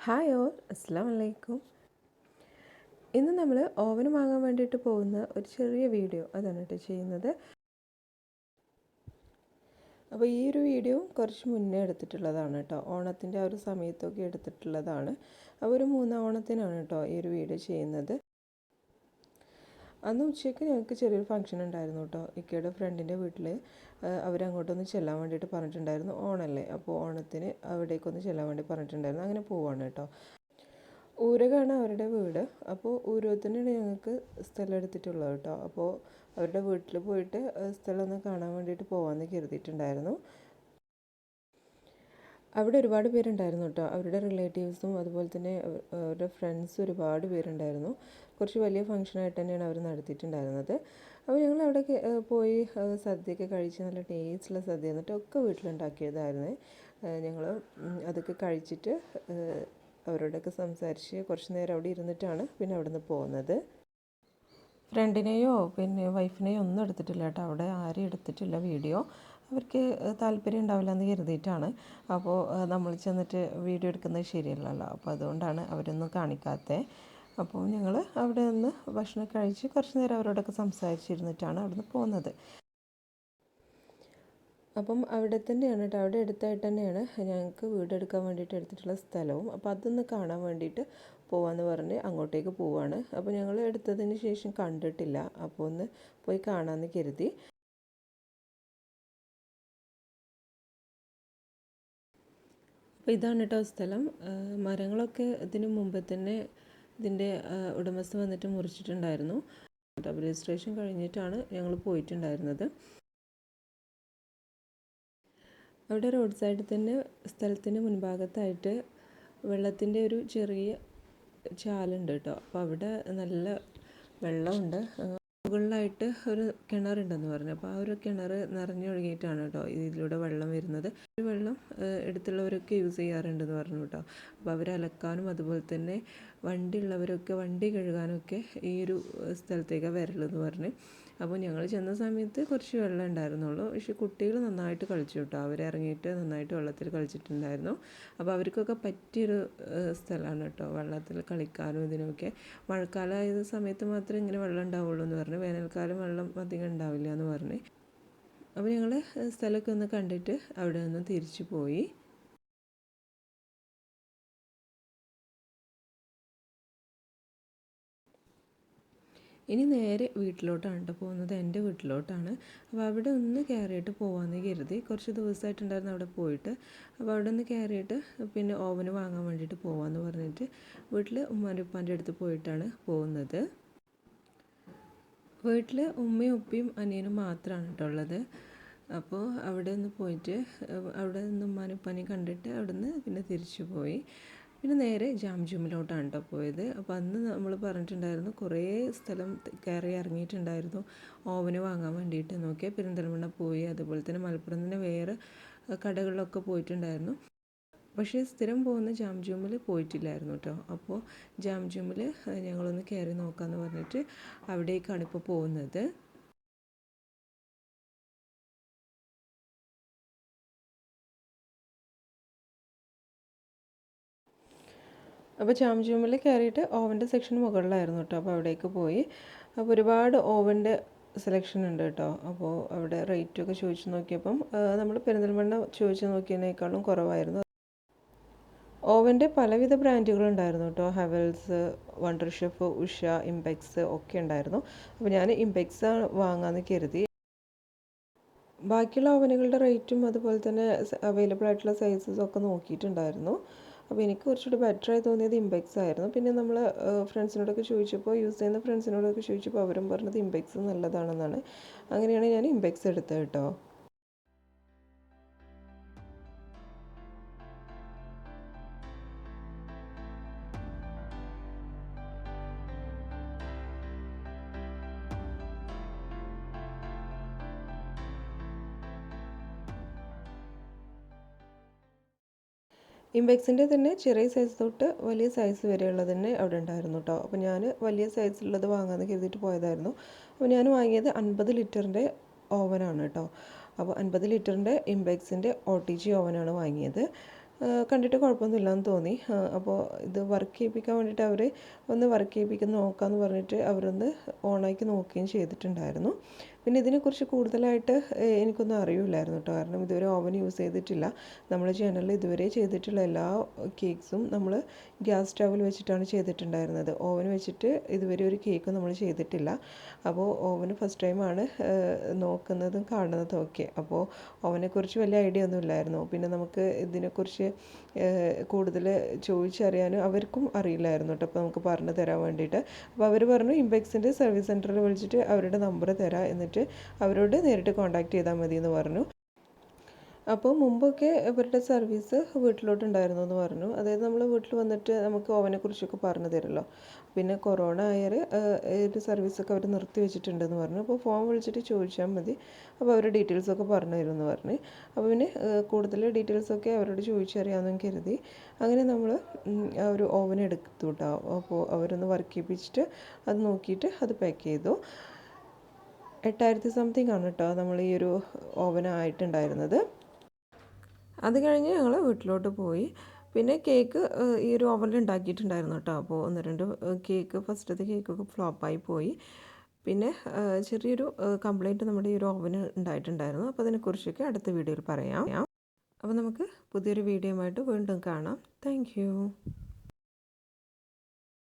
Hi all, അസ്സലാമു അലൈക്കും. ഇന്ന് നമ്മൾ ഓവൻ വാങ്ങാൻ വേണ്ടിയിട്ട് പോകുന്ന ഒരു ചെറിയ വീഡിയോ അതാണ് കേട്ടോ ചെയ്യുന്നത്. അപ്പോൾ ഈ ഒരു വീഡിയോ കുറച്ച് മുന്നേ എടുത്തിട്ടുള്ളതാണ് കേട്ടോ. ഓണത്തിൻ്റെ ആ ഒരു സമയത്തൊക്കെ എടുത്തിട്ടുള്ളതാണ്. അപ്പോൾ ഒരു 3 ഓണത്തിനാണ് കേട്ടോ ഈ ഒരു വീഡിയോ ചെയ്യുന്നത്. അന്ന് ഉച്ചയ്ക്ക് ഞങ്ങൾക്ക് ചെറിയൊരു ഫംഗ്ഷൻ ഉണ്ടായിരുന്നു കേട്ടോ. ഇക്കയുടെ ഫ്രണ്ടിൻ്റെ വീട്ടിൽ അവരങ്ങോട്ടൊന്ന് ചെല്ലാൻ വേണ്ടിയിട്ട് പറഞ്ഞിട്ടുണ്ടായിരുന്നു. ഓണമല്ലേ, അപ്പോൾ ഓണത്തിന് അവിടേക്കൊന്ന് ചെല്ലാൻ വേണ്ടി പറഞ്ഞിട്ടുണ്ടായിരുന്നു. അങ്ങനെ പോവാണ് കേട്ടോ. ഊരകാണ് അവരുടെ വീട്. അപ്പോൾ ഊരകത്തിനാണ് ഞങ്ങൾക്ക് സ്ഥലം എടുത്തിട്ടുള്ളത് കേട്ടോ. അപ്പോൾ അവരുടെ വീട്ടിൽ പോയിട്ട് സ്ഥലം ഒന്ന് കാണാൻ വേണ്ടിയിട്ട് പോകാമെന്ന് കരുതിയിട്ടുണ്ടായിരുന്നു. അവിടെ ഒരുപാട് പേരുണ്ടായിരുന്നു കേട്ടോ. അവരുടെ റിലേറ്റീവ്സും അതുപോലെ തന്നെ അവരുടെ ഫ്രണ്ട്സും ഒരുപാട് പേരുണ്ടായിരുന്നു. കുറച്ച് വലിയ ഫംഗ്ഷനായിട്ട് തന്നെയാണ് അവർ നടത്തിയിട്ടുണ്ടായിരുന്നത്. അപ്പോൾ ഞങ്ങൾ അവിടെ പോയി സദ്യയൊക്കെ കഴിച്ച് നല്ല ടേസ്റ്റുള്ള സദ്യ എന്നിട്ടൊക്കെ വീട്ടിലുണ്ടാക്കിയതായിരുന്നു. ഞങ്ങൾ അതൊക്കെ കഴിച്ചിട്ട് അവരോടൊക്കെ സംസാരിച്ച് കുറച്ച് നേരം അവിടെ ഇരുന്നിട്ടാണ് പിന്നെ അവിടെ നിന്ന് പോകുന്നത്. ഫ്രണ്ടിനെയോ പിന്നെ വൈഫിനെയോ ഒന്നും എടുത്തിട്ടില്ല കേട്ടോ. അവിടെ ആരും എടുത്തിട്ടില്ല വീഡിയോ. അവർക്ക് താല്പര്യം ഉണ്ടാവില്ല എന്ന് കരുതിയിട്ടാണ്. അപ്പോൾ നമ്മൾ ചെന്നിട്ട് വീഡിയോ എടുക്കുന്നത് ശരിയല്ലല്ലോ. അപ്പോൾ അതുകൊണ്ടാണ് അവരൊന്നും കാണിക്കാത്തത്. അപ്പോൾ ഞങ്ങൾ അവിടെ നിന്ന് ഭക്ഷണം കഴിച്ച് കുറച്ച് നേരം അവരോടൊക്കെ സംസാരിച്ചിരുന്നിട്ടാണ് അവിടെ നിന്ന് പോകുന്നത്. അപ്പം അവിടെ തന്നെയാണ് കേട്ടോ, അവിടെ അടുത്തായിട്ട് തന്നെയാണ് ഞങ്ങൾക്ക് വീടെടുക്കാൻ വേണ്ടിയിട്ട് എടുത്തിട്ടുള്ള സ്ഥലവും. അപ്പോൾ അതൊന്ന് കാണാൻ വേണ്ടിയിട്ട് പോവാമെന്ന് പറഞ്ഞ് അങ്ങോട്ടേക്ക് പോവാണ്. അപ്പോൾ ഞങ്ങൾ എടുത്തതിന് ശേഷം കണ്ടിട്ടില്ല. അപ്പോൾ ഒന്ന് പോയി കാണാമെന്ന് കരുതി. അപ്പോൾ ഇതാണ് കേട്ടോ സ്ഥലം. മരങ്ങളൊക്കെ ഇതിന് മുമ്പ് തന്നെ ഇതിൻ്റെ ഉടമസ്ഥ വന്നിട്ട് മുറിച്ചിട്ടുണ്ടായിരുന്നു. രജിസ്ട്രേഷൻ കഴിഞ്ഞിട്ടാണ് ഞങ്ങൾ പോയിട്ടുണ്ടായിരുന്നത്. അവിടെ റോഡ് സൈഡിൽ തന്നെ സ്ഥലത്തിന് മുൻഭാഗത്തായിട്ട് വെള്ളത്തിൻ്റെ ഒരു ചെറിയ ചാലുണ്ട് കേട്ടോ. അപ്പോൾ അവിടെ നല്ല വെള്ളമുണ്ട്. മുകളിലായിട്ട് ഒരു കിണറുണ്ടെന്ന് പറഞ്ഞു. അപ്പോൾ ആ ഒരു കിണർ നിറഞ്ഞൊഴുകിയിട്ടാണ് കേട്ടോ ഇതിലൂടെ വെള്ളം വരുന്നത്. ഈ വെള്ളം എടുത്തുള്ളവരൊക്കെ യൂസ് ചെയ്യാറുണ്ടെന്ന് പറഞ്ഞു കേട്ടോ. അപ്പോൾ അവർ അലക്കാനും അതുപോലെ തന്നെ വണ്ടി ഉള്ളവരൊക്കെ വണ്ടി കഴുകാനൊക്കെ ഈ ഒരു സ്ഥലത്തേക്കാണ് വരലെന്ന് പറഞ്ഞ്. അപ്പോൾ ഞങ്ങൾ ചെന്ന സമയത്ത് കുറച്ച് വെള്ളം ഉണ്ടായിരുന്നുള്ളൂ. പക്ഷേ കുട്ടികൾ നന്നായിട്ട് കളിച്ചു കേട്ടോ. അവരിറങ്ങിയിട്ട് നന്നായിട്ട് വെള്ളത്തിൽ കളിച്ചിട്ടുണ്ടായിരുന്നു. അപ്പോൾ അവർക്കൊക്കെ പറ്റിയൊരു സ്ഥലമാണ് കേട്ടോ, വെള്ളത്തിൽ കളിക്കാനും ഇതിനൊക്കെ. മഴക്കാലമായ സമയത്ത് മാത്രമേ ഇങ്ങനെ വെള്ളം ഉണ്ടാവുള്ളൂ എന്ന് പറഞ്ഞു. വേനൽക്കാലം വെള്ളം അധികം ഉണ്ടാവില്ല എന്ന് പറഞ്ഞ്. അപ്പോൾ ഞങ്ങൾ സ്ഥലമൊക്കെ ഒന്ന് കണ്ടിട്ട് അവിടെ നിന്ന് തിരിച്ചു പോയി. ഇനി നേരെ വീട്ടിലോട്ടാണ് കേട്ടോ പോകുന്നത്, എൻ്റെ വീട്ടിലോട്ടാണ്. അപ്പോൾ അവിടെ ഒന്ന് കയറിയിട്ട് പോകാമെന്ന് കരുതി. കുറച്ച് ദിവസമായിട്ടുണ്ടായിരുന്നു അവിടെ പോയിട്ട്. അപ്പോൾ അവിടെ ഒന്ന് കയറിയിട്ട് പിന്നെ ഓവന് വാങ്ങാൻ വേണ്ടിയിട്ട് പോകാമെന്ന് പറഞ്ഞിട്ട് വീട്ടിൽ ഉമ്മാൻ്റെ ഉപ്പാൻ്റെ അടുത്ത് പോയിട്ടാണ് പോകുന്നത്. വീട്ടിൽ ഉമ്മയും ഉപ്പയും അനിയനും മാത്രമാണ് കേട്ടോ ഉള്ളത്. അപ്പോൾ അവിടെ ഒന്ന് പോയിട്ട് അവിടെ നിന്ന് ഉമ്മാനും ഉപ്പാനെയും കണ്ടിട്ട് അവിടെ നിന്ന് പിന്നെ തിരിച്ചു പോയി. പിന്നെ നേരെ ജാംജൂമിലോട്ടാണ് കേട്ടോ പോയത്. അപ്പോൾ അന്ന് നമ്മൾ പറഞ്ഞിട്ടുണ്ടായിരുന്നു കുറേ സ്ഥലം കയറി ഇറങ്ങിയിട്ടുണ്ടായിരുന്നു ഓവന് വാങ്ങാൻ വേണ്ടിയിട്ട്. നോക്കിയാൽ പെരിന്തൽമണ്ണ പോയി, അതുപോലെ തന്നെ മലപ്പുറം തന്നെ വേറെ കടകളിലൊക്കെ പോയിട്ടുണ്ടായിരുന്നു. പക്ഷേ സ്ഥിരം പോകുന്ന ജാംജൂമിൽ പോയിട്ടില്ലായിരുന്നു കേട്ടോ. അപ്പോൾ ജാംജൂമിൽ ഞങ്ങളൊന്ന് കയറി നോക്കാമെന്ന് പറഞ്ഞിട്ട് അവിടേക്കാണ് ഇപ്പോൾ പോകുന്നത്. അപ്പോൾ ജാംജൂമിൽ കയറിയിട്ട് ഓവൻ്റെ സെക്ഷൻ മുകളിലായിരുന്നു കേട്ടോ. അപ്പോൾ അവിടേക്ക് പോയി. അപ്പോൾ ഒരുപാട് ഓവൻ്റെ സെലക്ഷൻ ഉണ്ട് കേട്ടോ. അപ്പോൾ അവിടെ റേറ്റൊക്കെ ചോദിച്ച് നോക്കിയപ്പം നമ്മൾ പെരിന്തൽമണ്ണ ചോദിച്ച് നോക്കിയതിനേക്കാളും കുറവായിരുന്നു. ഓവൻ്റെ പലവിധ ബ്രാൻഡുകളുണ്ടായിരുന്നു കേട്ടോ. Havells, wonder chef, Usha, Impex ഒക്കെ ഉണ്ടായിരുന്നു. അപ്പോൾ ഞാൻ ഇംപെക്സ് വാങ്ങാമെന്ന് കരുതി. ബാക്കിയുള്ള ഓവനുകളുടെ റേറ്റും അതുപോലെ തന്നെ അവൈലബിൾ ആയിട്ടുള്ള സൈസസും ഒക്കെ നോക്കിയിട്ടുണ്ടായിരുന്നു. അപ്പോൾ എനിക്ക് കുറച്ചുകൂടി ബെറ്ററായി തോന്നിയത് ഇംപെക്സ് ആയിരുന്നു. പിന്നെ നമ്മൾ ഫ്രണ്ട്സിനോടൊക്കെ ചോദിച്ചപ്പോൾ, യൂസ് ചെയ്യുന്ന ഫ്രണ്ട്സിനോടൊക്കെ ചോദിച്ചപ്പോൾ അവരും പറഞ്ഞത് ഇംപെക്സ് നല്ലതാണെന്നാണ്. അങ്ങനെയാണ് ഞാൻ ഇംപെക്സ് എടുത്തത് കേട്ടോ. ഇംപെക്സിൻ്റെ തന്നെ ചെറിയ സൈസ് തൊട്ട് വലിയ സൈസ് വരെയുള്ളത് തന്നെ അവിടെ ഉണ്ടായിരുന്നു കേട്ടോ. അപ്പോൾ ഞാൻ വലിയ സൈസിലുള്ളത് വാങ്ങാമെന്ന് കരുതിയിട്ട് പോയതായിരുന്നു. അപ്പോൾ ഞാൻ വാങ്ങിയത് 50 ലിറ്ററിൻ്റെ ഓവനാണ് കേട്ടോ. അപ്പോൾ 50 ലിറ്ററിൻ്റെ ഇംപെക്സിൻ്റെ OTG ഓവനാണ് വാങ്ങിയത്. കണ്ടിട്ട് കുഴപ്പമൊന്നുമില്ലെന്ന് തോന്നി. അപ്പോൾ ഇത് വർക്ക് ചെയ്യിപ്പിക്കാൻ വേണ്ടിയിട്ട് അവർ ഒന്ന് വർക്ക് ചെയ്യിപ്പിക്കുന്ന നോക്കാമെന്ന് പറഞ്ഞിട്ട് അവരൊന്ന് ഓണാക്കി നോക്കുകയും ചെയ്തിട്ടുണ്ടായിരുന്നു. പിന്നെ ഇതിനെക്കുറിച്ച് കൂടുതലായിട്ട് എനിക്കൊന്നും അറിയില്ലായിരുന്നു കേട്ടോ. കാരണം ഇതുവരെ ഓവൻ യൂസ് ചെയ്തിട്ടില്ല. നമ്മൾ ചാനലിൽ ഇതുവരെ ചെയ്തിട്ടുള്ള എല്ലാ കേക്ക്സും നമ്മൾ ഗ്യാസ് സ്റ്റൗവിൽ വെച്ചിട്ടാണ് ചെയ്തിട്ടുണ്ടായിരുന്നത്. ഓവൻ വെച്ചിട്ട് ഇതുവരെ ഒരു കേക്ക് നമ്മൾ ചെയ്തിട്ടില്ല. അപ്പോൾ ഓവന് ഫസ്റ്റ് ടൈമാണ് നോക്കുന്നതും കാണുന്നതും ഒക്കെ. അപ്പോൾ ഓവനെക്കുറിച്ച് വലിയ ഐഡിയ ഒന്നും ഇല്ലായിരുന്നു. പിന്നെ നമുക്ക് ഇതിനെക്കുറിച്ച് കൂടുതൽ ചോദിച്ചറിയാനും അവർക്കും അറിയില്ലായിരുന്നു കേട്ടോ. അപ്പോൾ നമുക്ക് പറഞ്ഞു തരാൻ വേണ്ടിയിട്ട്. അപ്പോൾ അവർ പറഞ്ഞു ഇമ്പെക്സിൻ്റെ സർവീസ് സെൻറ്ററിൽ വിളിച്ചിട്ട് അവരുടെ നമ്പർ തരാം, എന്നിട്ട് അവരോട് നേരിട്ട് കോൺടാക്റ്റ് ചെയ്താൽ മതി എന്ന് പറഞ്ഞു. അപ്പോൾ മുമ്പൊക്കെ ഇവരുടെ സർവീസ് വീട്ടിലോട്ടുണ്ടായിരുന്നു എന്ന് പറഞ്ഞു. അതായത് നമ്മൾ വീട്ടിൽ വന്നിട്ട് നമുക്ക് ഓവനെക്കുറിച്ചൊക്കെ പറഞ്ഞു തരുമല്ലോ. പിന്നെ കൊറോണ ആയാൽ ഒരു സർവീസൊക്കെ അവർ നിർത്തി വെച്ചിട്ടുണ്ടെന്ന് പറഞ്ഞു. അപ്പോൾ ഫോൺ വിളിച്ചിട്ട് ചോദിച്ചാൽ മതി, അപ്പോൾ അവർ ഡീറ്റെയിൽസൊക്കെ പറഞ്ഞു തരുമെന്ന് പറഞ്ഞ്. അപ്പോൾ പിന്നെ കൂടുതൽ ഡീറ്റെയിൽസൊക്കെ അവരോട് ചോദിച്ചറിയാമെന്നും കരുതി അങ്ങനെ നമ്മൾ ആ ഒരു ഓവൻ എടുത്തു കേട്ടോ. അപ്പോൾ അവരൊന്ന് വർക്ക് ചെയ്യിപ്പിച്ചിട്ട് അത് നോക്കിയിട്ട് അത് പാക്ക് ചെയ്തു. 8000 സംതിങ് ആണ് കേട്ടോ നമ്മൾ ഈ ഒരു ഓവനായിട്ടുണ്ടായിരുന്നത്. അത് കഴിഞ്ഞ് ഞങ്ങൾ വീട്ടിലോട്ട് പോയി. പിന്നെ കേക്ക് ഈ ഒരു ഓവനിൽ ഉണ്ടാക്കിയിട്ടുണ്ടായിരുന്നു കേട്ടോ. അപ്പോൾ 1-2 കേക്ക് ഫസ്റ്റത്തെ കേക്കൊക്കെ ഫ്ലോപ്പായി പോയി. പിന്നെ ചെറിയൊരു കംപ്ലൈൻറ്റ് നമ്മുടെ ഈ ഒരു ഓവന് ഉണ്ടായിട്ടുണ്ടായിരുന്നു. അപ്പോൾ അതിനെക്കുറിച്ചൊക്കെ അടുത്ത വീഡിയോയിൽ പറയാം. അപ്പോൾ നമുക്ക് പുതിയൊരു വീഡിയോയുമായിട്ട് വീണ്ടും കാണാം. താങ്ക്